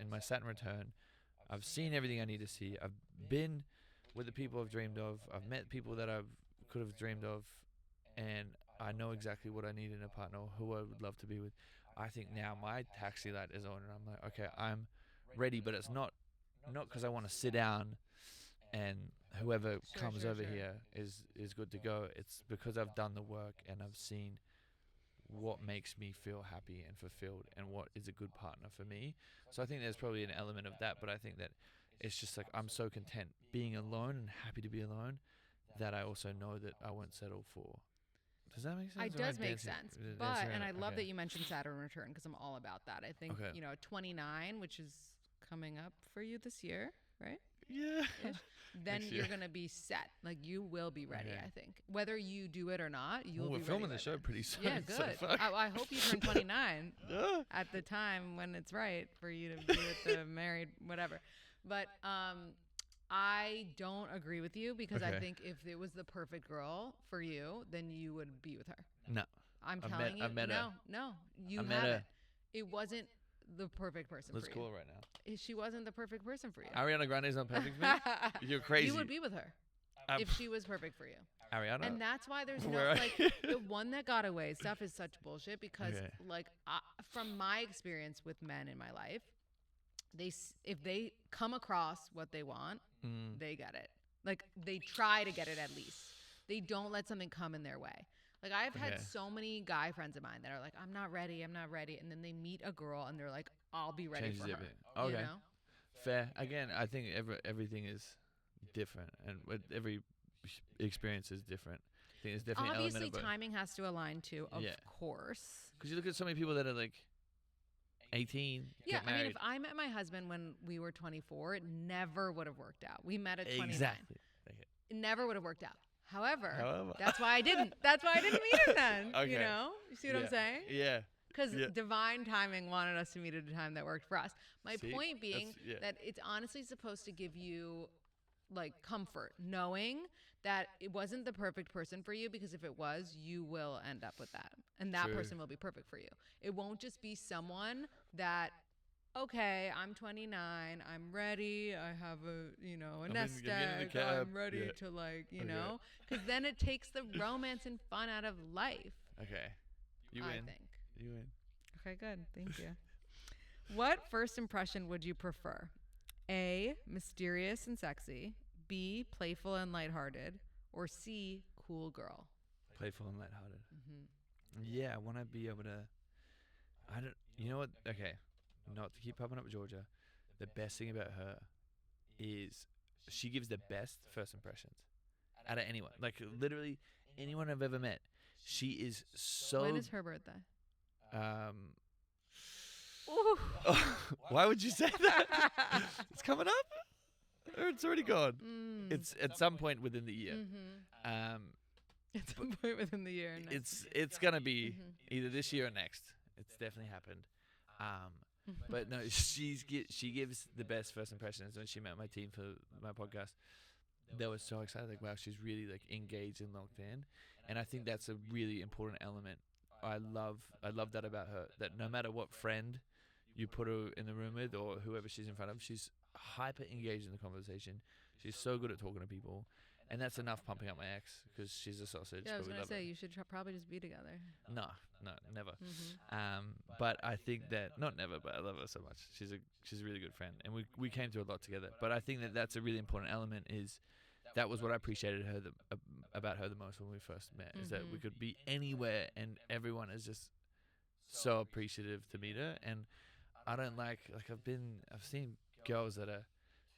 in my Saturn return, I've seen everything I need to see. I've been with the people I've dreamed of. I've met people that I could have dreamed of, and I know exactly what I need in a partner, who I would love to be with. I think now my taxi light is on, and I'm like, okay, I'm ready, but it's not because I want to sit down and whoever comes over here is good to go. It's because I've done the work and I've seen what makes me feel happy and fulfilled and what is a good partner for me. So I think there's probably an element of that, but I think that it's just like I'm so content being alone and happy to be alone that I also know that I won't settle for. Does that make sense? It does make sense. But, and I love that you mentioned Saturn return because I'm all about that. I think, 29, which is coming up for you this year, right? Yeah. then Next you're year. gonna be set. Like you will be ready. Okay. I think whether you do it or not, you'll We're be filming ready the by show then. pretty soon. Yeah, so good. fuck. I hope you turn 29 Yeah. at the time when it's right for you to be with the married whatever. But I don't agree with you because I Okay. think if it was the perfect girl for you, then you would be with her. No. I'm I telling met you, her. no, you I met haven't. her. It wasn't the perfect person Let's for call you. her right now. She wasn't the perfect person for you. Ariana Grande's not perfect for me. You're crazy. You would be with her if she was perfect for you. Ariana. And that's why there's no Where are like you? the one that got away stuff is such bullshit because Okay. like from my experience with men in my life, if they come across what they want, they get it. Like they try to get it at least. They don't let something come in their way. Like I've had Okay. so many guy friends of mine that are like, I'm not ready, and then they meet a girl and they're like, I'll be ready Changes for her. everything. Okay. You know? Fair. Again, I think everything is different, and every experience is different. I think there's definitely an Obviously, element of timing has to align too, of Yeah. course. because you look at so many people that are like 18, Yeah, get I mean, married. if I met my husband when we were 24, it never would have worked out. We met at 29. Exactly. Okay. It never would have worked out. However, However. that's why I didn't. That's why I didn't meet him then. Okay. You know? You see what I'm saying? Yeah. Because Yeah. divine timing wanted us to meet at a time that worked for us. My See? point being That's- yeah. that it's honestly supposed to give you like comfort, knowing that it wasn't the perfect person for you, because if it was, you will end up with that. And that True. person will be perfect for you. It won't just be someone that, okay, I'm 29, I'm ready, I have a nest getting in the egg, cab. I'm ready Yeah. to like, Okay. know, because then it takes the romance and fun out of life. Okay. You win. I think. You win. Okay, good. Thank you. What first impression would you prefer? A, mysterious and sexy. B, playful and lighthearted. Or C, cool girl. Playful and lighthearted. Mm-hmm. Yeah, I want to be able to. I don't. You know what? Okay, not to keep popping up with Georgia. The best thing about her is she gives the best first impressions out of anyone. Like literally anyone I've ever met. She is so. When is her birthday? Ooh. Why would you say that? It's coming up, or it's already gone. It's at some point within the year. Mm-hmm. At some point within the year. It's gonna be Mhm. either this year or next. It's definitely happened. But no, she gives the best first impressions. When she met my team for my podcast, they were so excited. Like, wow, she's really like engaged and locked in. And I think that's a really important element. I love that about her. That no matter what friend you put her in the room with or whoever she's in front of, she's hyper engaged in the conversation. She's so good at talking to people. And that's enough pumping up my ex because she's a sausage. Yeah, I was but we gonna love her. say you should probably just be together. No, never. Mm-hmm. But I think that not never, but I love her so much. She's a really good friend, and we came through a lot together. But I think that that's a really important element. Is that was what I appreciated about her the most when we first met. Is that we could be anywhere, and everyone is just so appreciative to meet her. And I don't like I've seen girls that are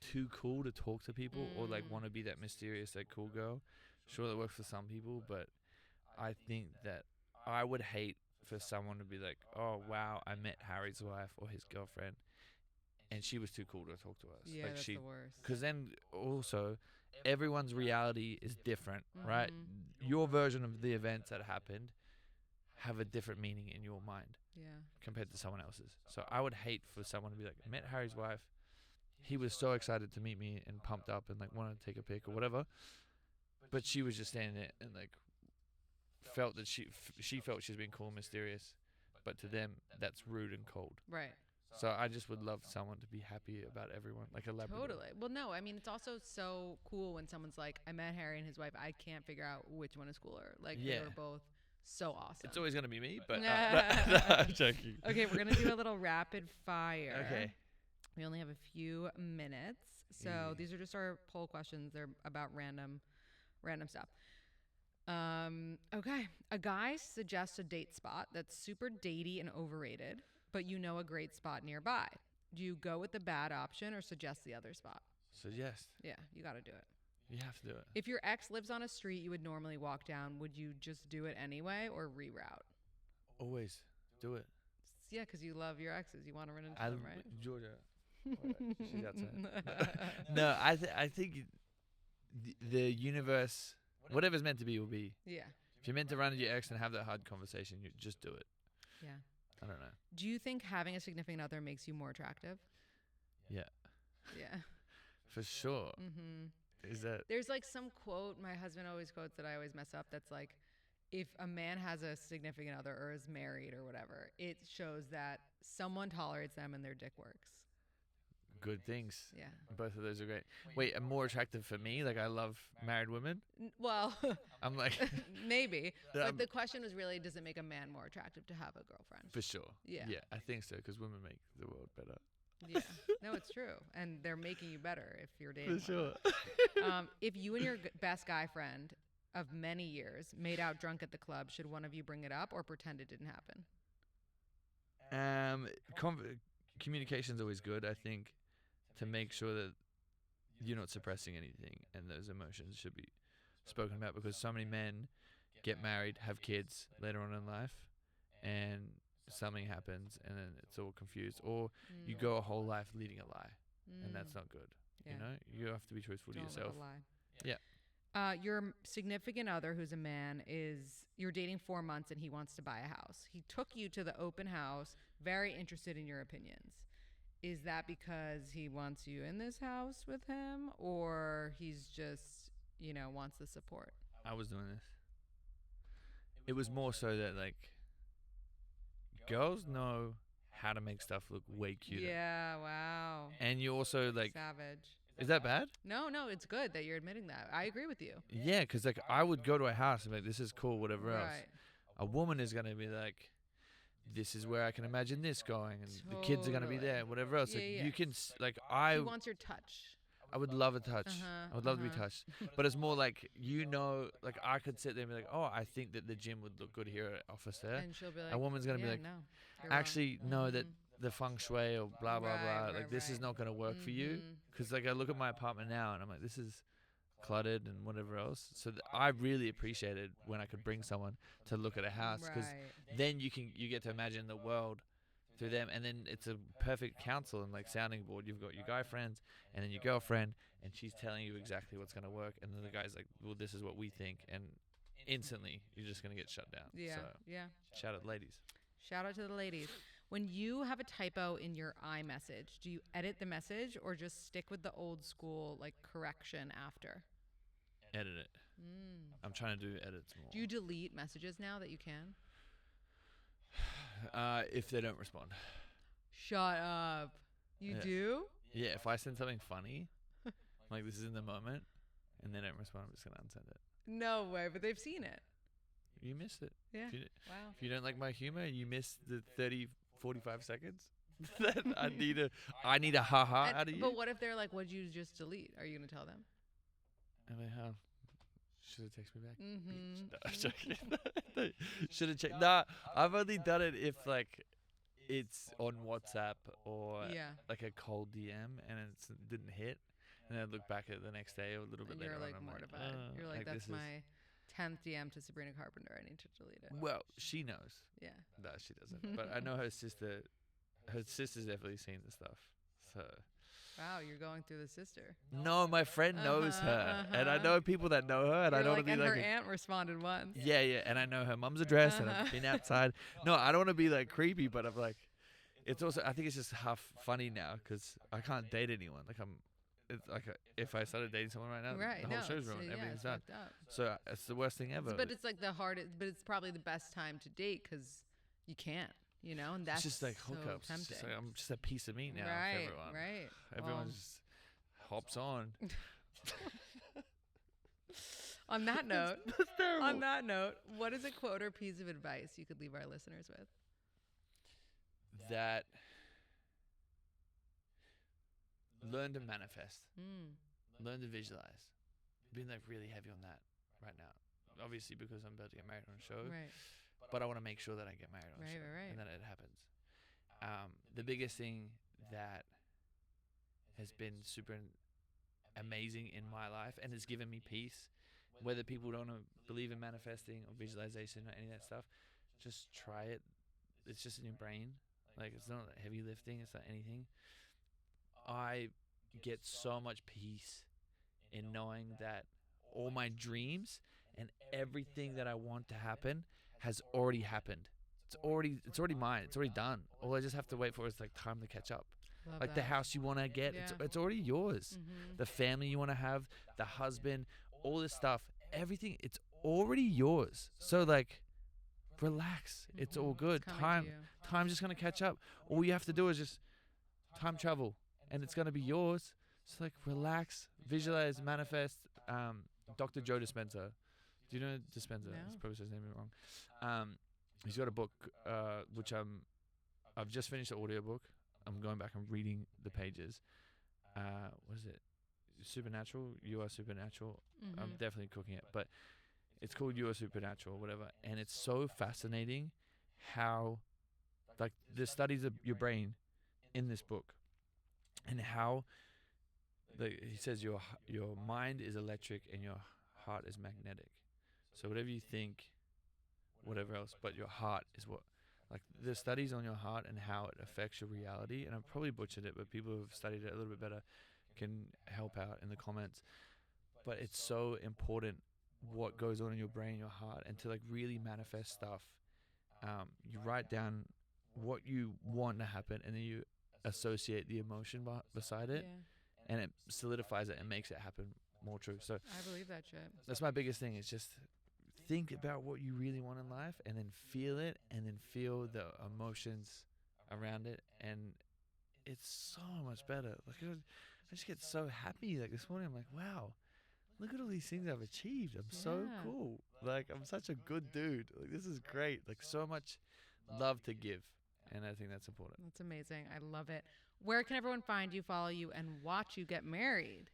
too cool to talk to people or like want to be that mysterious, that cool girl. Sure, that works for some people, but I think that I would hate for someone to be like, oh wow, I met Harry's wife or his girlfriend and she was too cool to talk to us. Yeah, like that's the worst. because then also everyone's reality is different, right? Your version of the events that happened have a different meaning in your mind compared to someone else's. So I would hate for someone to be like, I met Harry's wife, he was so excited to meet me and pumped up and like wanted to take a pic or whatever, but she was just standing there and like felt that she felt she's being cool and mysterious, but to them that's rude and cold. Right. So I just would love someone to be happy about everyone, like a Labrador. Totally. Well, no, I mean, it's also so cool when someone's like, I met Harry and his wife, I can't figure out which one is cooler. Like, they were both so awesome. It's always going to be me, but no, I'm joking. Okay, we're going to do a little rapid fire. Okay. We only have a few minutes. So these are just our poll questions. They're about random stuff. Okay. A guy suggests a date spot that's super datey and overrated, but you know a great spot nearby. Do you go with the bad option or suggest the other spot? Suggest. Yeah, you got to do it. You have to do it. If your ex lives on a street you would normally walk down, would you just do it anyway or reroute? Always do it. Yeah, because you love your exes. You want to run into them, right? Georgia, She's outside. No, I think the universe, whatever's meant to be, will be. Yeah. If you're meant to run into your ex and have that hard conversation, you just do it. Yeah. I don't know. Do you think having a significant other makes you more attractive? Yeah. Yeah. For sure. Mm-hmm. Is that? There's like some quote my husband always quotes that I always mess up. That's like, if a man has a significant other or is married or whatever, it shows that someone tolerates them and their dick works. Good things. Yeah. Both of those are great. Wait, more attractive for me? Like, I love married women. Well, I'm like, maybe. But the question was really, does it make a man more attractive to have a girlfriend? for sure. Yeah. Yeah, I think so, because women make the world better. Yeah. No, it's true. And they're making you better if you're dating. For sure. If you and your best guy friend of many years made out drunk at the club, should one of you bring it up or pretend it didn't happen? Communication's always good, I think, to make sure that you're not suppressing anything and those emotions should be spoken about, because so many men get married, have kids later on in life, and something happens and then it's all confused, or you go a whole life leading a lie, and that's not good. Yeah. You know, you have to be truthful to Don't yourself. live a lie. Yeah. Your significant other, who's a man, you're dating 4 months and he wants to buy a house. He took you to the open house, very interested in your opinions. Is that because he wants you in this house with him, or he's just, wants the support? I was doing this. It was more so that, like, girls know how to make stuff look way cuter. Yeah, wow. And you also, like, Savage. is that bad? No, it's good that you're admitting that. I agree with you. Yeah, because, like, I would go to a house and be like, this is cool, whatever else. Right. A woman is going to be like, this is where I can imagine this going, and the kids are going to be Totally. there, whatever else. Yeah, Like, yeah. you can, like, He I wants your touch. would love a touch. Uh-huh, I would love to be uh-huh. touched. But it's more like, like, I could sit there and be like, oh, I think that the gym would look good here at Office there. And she'll be like, A woman's going to be yeah, like, no, you're wrong." actually, no, that the feng shui or blah, blah, blah. Right, Like, this is right. not going to work for you. Mhm. Because, like, I look at my apartment now and I'm like, this is cluttered and whatever else. So I really appreciated when I could bring someone to look at a house, because Right. then you get to imagine the world through them, and then it's a perfect counsel and, like, sounding board. You've got your guy friends and then your girlfriend, and she's telling you exactly what's going to work, and then the guy's like, well, this is what we think, and instantly you're just going to get shut down. Yeah, So yeah. shout out ladies. Shout out to the ladies. When you have a typo in your iMessage, do you edit the message or just stick with the old school, like, correction after? Edit it. I'm trying to do edits more. Do you delete messages now that you can? If they don't respond. Shut up. You Yeah. do? Yeah, if I send something funny, like, this is in the moment, and they don't respond, I'm just going to unsend it. No way, but they've seen it. You missed it. Yeah. Wow. If you don't like my humor, you missed the 30, 45 seconds. That I need a ha-ha out of you. But what if they're like, what'd you just delete? Are you going to tell them? I'm like, how? Should have texted me back. Mm-hmm. No, I'm joking. Should have checked. Nah, I've only done it if, like, it's on WhatsApp or Yeah. like a cold DM and it didn't hit, and then I look back at it the next day or a little bit And later you're on, like I'm mortified. "Oh, You're like, this that's is-" my 10th DM to Sabrina Carpenter. I need to delete it. Well, she knows. Yeah. No, she doesn't. But I know her sister. Her sister's definitely seen the stuff. So. Wow, you're going through the sister. No, my friend knows her, and I know people that know her, and I You're don't want like, to be and like. her aunt responded once. Yeah, and I know her mum's address, and I've been outside. No, I don't want to be like creepy, but I'm like, it's also, I think it's just half funny now because I can't date anyone. Like, it's like if I started dating someone right now, Right. the whole no, show's it's, ruined. yeah, Everything's it's done. fucked up. So it's the worst thing ever. But it's like the hardest, but it's probably the best time to date because you can't, and that's it's just like so hookups. It's tempting. just like, I'm just a piece of meat now for Right, everyone. right. Everyone Well, just hops on. on that note, That's terrible. on that note, what is a quote or piece of advice you could leave our listeners with? That learn to manifest. Learn to visualize. Being like really heavy on that right now. Obviously because I'm about to get married on a show. Right. But I want to make sure that I get married on a Right, show. right. And that it happens. The biggest thing that has been super amazing in my life and has given me peace, whether people don't believe in manifesting or visualization or any of that stuff, just try it. It's just in your brain. Like, it's not heavy lifting. It's not anything. I get so much peace in knowing that all my dreams and everything that I want to happen has already happened. It's already mine. It's already done. All I just have to wait for is like time to catch up. Love Like that. the house you want to get, it's already yours. The family you want to have, the husband, all this stuff, everything, it's already yours. So like, relax. It's all good. It's coming to you. Time's just gonna catch up. All you have to do is just time travel, and it's gonna be yours. So like, relax, visualize, manifest. Dr. Joe Dispenza. Do you know Dispenza? No. He's probably says his name wrong. He's got a book, which I've just finished the audiobook. I'm going back and reading the pages. What is it? Supernatural. You Are Supernatural. I'm definitely cooking it, but it's called You Are Supernatural or whatever. And it's so fascinating how, like, the studies of your brain in this book, and how he says your mind is electric and your heart is magnetic. So whatever you think, whatever else, but your heart is what, like the studies on your heart and how it affects your reality. And I've probably butchered it, but people who've studied it a little bit better can help out in the comments. But it's so important what goes on in your brain, your heart, and to like really manifest stuff. You write down what you want to happen, and then you associate the emotion beside it, and it solidifies it and makes it happen more true. So I believe that shit. that's my biggest thing, is just think about what you really want in life, and then feel it, and then feel the emotions around it, and it's so much better. Like I just get so happy. Like this morning, I'm like, wow, look at all these things I've achieved. I'm so cool. Like I'm such a good dude. Like this is great. Like so much love to give, and I think that's important. That's amazing. I love it. Where can everyone find you, follow you, and watch you get married?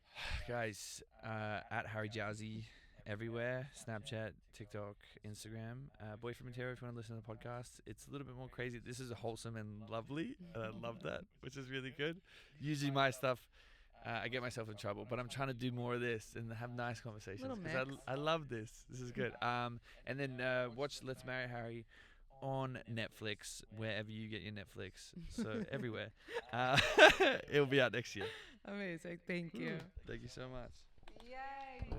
Guys, at Harry Jowsey everywhere, Snapchat, TikTok, Instagram. Boyfriend Material, if you want to listen to the podcast. It's a little bit more crazy. This is wholesome and lovely, and I love that, which is really good. Usually my stuff, I get myself in trouble, but I'm trying to do more of this and have nice conversations, because I love this. This is good. And then watch Let's Marry Harry on Netflix, wherever you get your Netflix. So everywhere. It'll be out next year. Amazing. Thank you. Thank you so much. Yay.